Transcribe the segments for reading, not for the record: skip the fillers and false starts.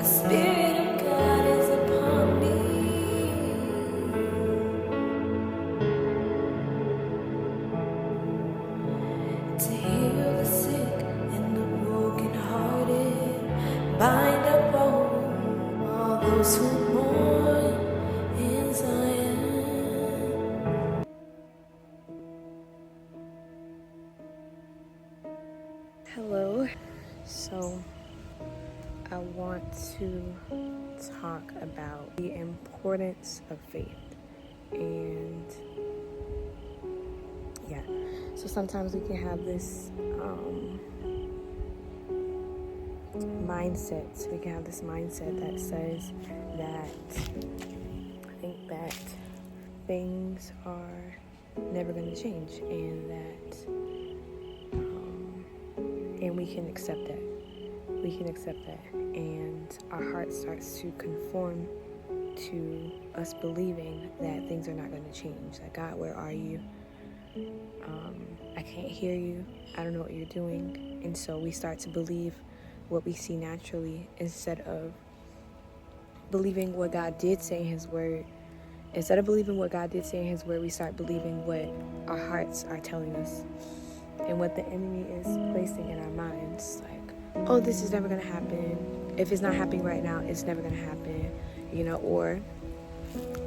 Spirit of God is upon me to heal the sick and the brokenhearted, bind up all those who mourn in Zion. Hello. So I want to talk about the importance of faith. And so sometimes we can have this mindset. So we can have this mindset that says that things are never going to change, and we can accept that. And our heart starts to conform to us believing that things are not going to change. Like, God, where are you? I can't hear you. I don't know what you're doing. And so we start to believe what we see naturally instead of believing what God did say in His Word. Instead of believing what God did say in His Word, we start believing what our hearts are telling us and what the enemy is placing in our minds. Like, oh, this is never going to happen. If it's not happening right now, it's never going to happen. Or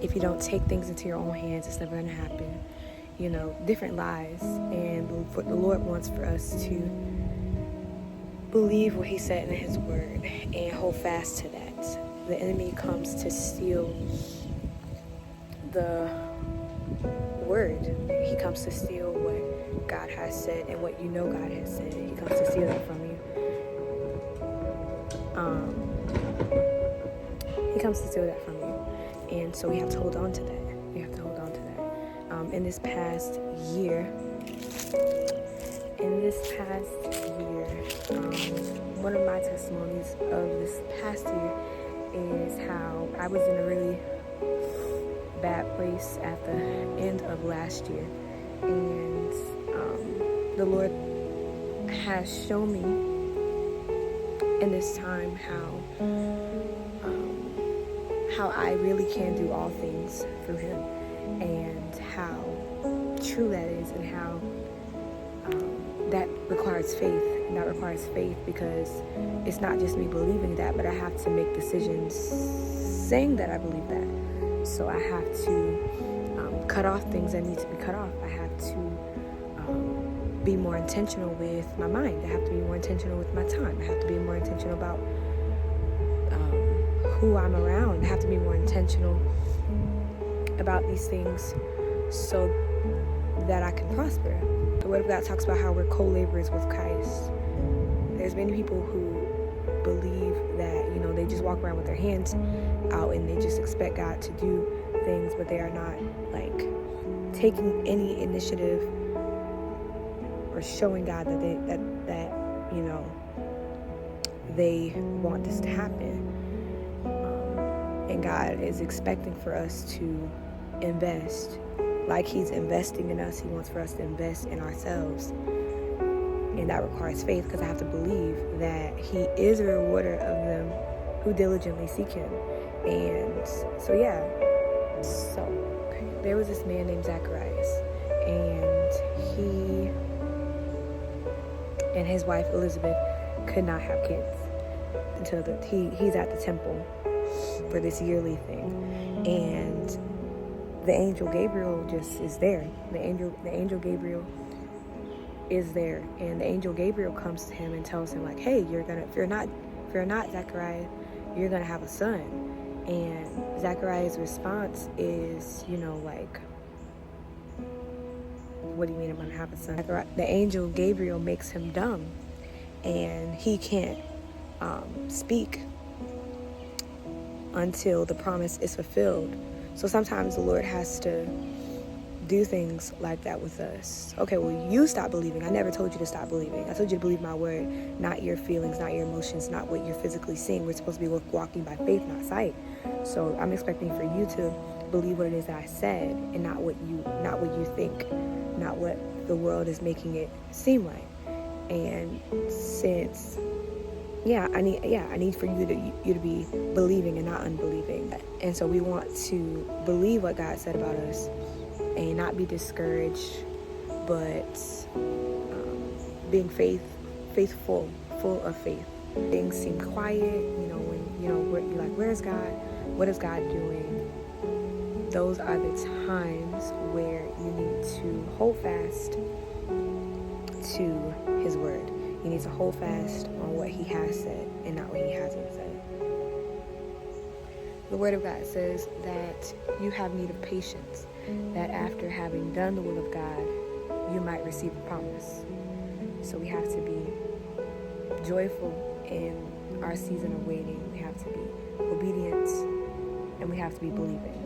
if you don't take things into your own hands, it's never going to happen. Different lies. And what the Lord wants for us to believe what He said in His Word and hold fast to that. The enemy comes to steal the Word. He comes to steal what God has said and what God has said. He comes to steal that from you. He comes to steal that from you. And so we have to hold on to that. In this past year, one of my testimonies of this past year is how I was in a really bad place at the end of last year. And the Lord has shown me in this time how I really can do all things through Him, and how true that is, and how that requires faith. And that requires faith because it's not just me believing that, but I have to make decisions saying that I believe that. So I have to cut off things that need to be cut off. I have to be more intentional with my mind. I have to be more intentional with my time. I have to be more intentional about who I'm around. I have to be more intentional about these things so that I can prosper. The Word of God talks about how we're co-laborers with Christ. There's many people who believe that, they just walk around with their hands out and they just expect God to do things, but they are not, taking any initiative or showing God that they want this to happen. And God is expecting for us to invest. Like He's investing in us, He wants for us to invest in ourselves. And that requires faith, because I have to believe that He is a rewarder of them who diligently seek Him. And so there was this man named Zacharias, and he and his wife Elizabeth could not have kids until he's at the temple for this yearly thing. And the angel Gabriel just is there. The angel Gabriel is there, and the angel Gabriel comes to him and tells him, like, hey, if you're not Zachariah, you're gonna have a son. And Zachariah's response is, what do you mean I'm gonna have a son? The angel Gabriel makes him dumb, and he can't speak until the promise is fulfilled. So sometimes the Lord has to do things like that with us. Okay, well, you stop believing. I never told you to stop believing. I told you to believe my word, not your feelings, not your emotions, not what you're physically seeing. We're supposed to be walking by faith, not sight. So I'm expecting for you to believe what it is that I said, and not what you think, not what the world is making it seem like. And since I need for you to be believing and not unbelieving. And so we want to believe what God said about us and not be discouraged, but being faithful, full of faith. Things seem quiet, when you're like, where's God? What is God doing? Those are the times where you need to hold fast to His word. You need to hold fast on what He has said and not what He hasn't said. The Word of God says that you have need of patience, that after having done the will of God, you might receive a promise. So we have to be joyful in our season of waiting. We have to be obedient, and we have to be believing.